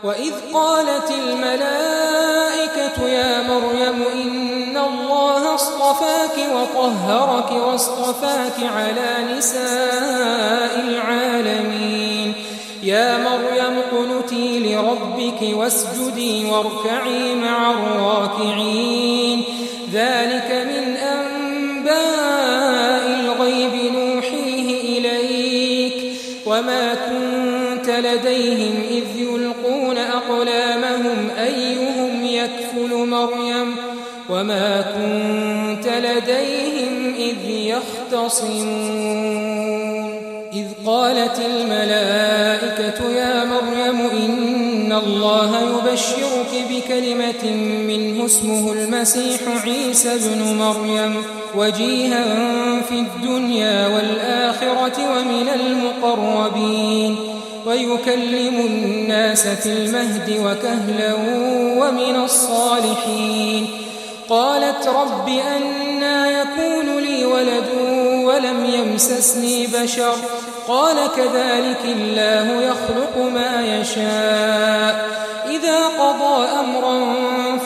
وإذ قالت الملائكة يا مريم إن الله اصطفاك وطهرك واصطفاك على نساء العالمين يا مريم اقنتي لربك واسجدي واركعي مع الراكعين ذلك من أنباء الغيب نوحيه إليك وما كنت لديهم إذ يلقون أقلامهم أيهم يكفل مريم وما كنت لديهم إذ يختصمون إذ قالت الملائكة يا مريم إن الله يبشرك بكلمة منه اسمه المسيح عيسى ابن مريم وجيها في الدنيا والآخرة ومن المقربين ويكلم الناس في المهد وكهلا ومن الصالحين قالت رب أنى يكون لي ولد ولم يمسسني بشر قال كذلك الله يخلق ما يشاء إذا قضى أمرا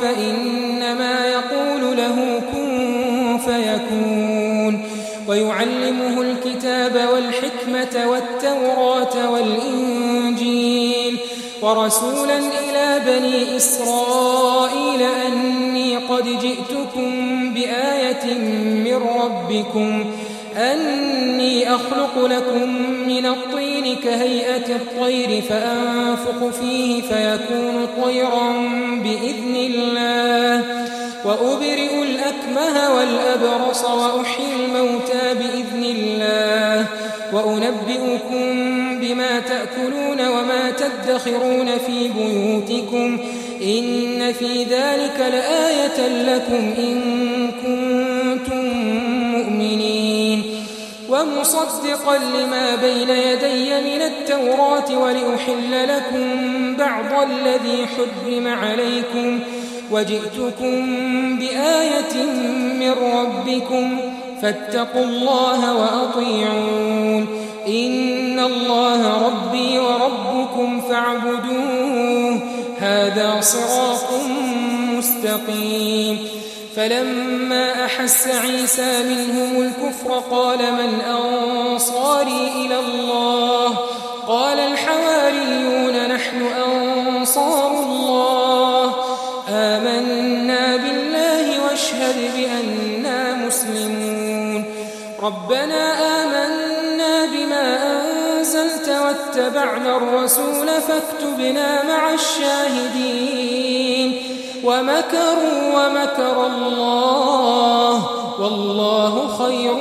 فإنما يقول له كن فيكون ويعلمه الكتاب والحكمة والتوراة والإنجيل ورسولا إلى بني إسرائيل أني قد جئتكم بآية من ربكم أني أخلق لكم من الطين كهيئة الطير فأنفخ فيه فيكون طيرا بإذن الله وأبرئ الأكمه والأبرص وأحيي الموتى بإذن الله وأنبئكم بما تأكلون وما تدخرون في بيوتكم إن في ذلك لآية لكم إن كنتم مؤمنين ومصدقا لما بين يدي من التوراة ولأحل لكم بعض الذي حرم عليكم وجئتكم بآية من ربكم فاتقوا الله وأطيعون إن الله ربي وربكم فاعبدوه هذا صراط مستقيم فلما أحس عيسى منهم الكفر قال من أنصاري إلى الله قال الحواريون نحن أنصار الله آمنا بالله واشهد بأننا مسلمون ربنا آمنا بما أنزلت واتبعنا الرسول فاكتبنا مع الشاهدين ومكروا ومكر الله والله خير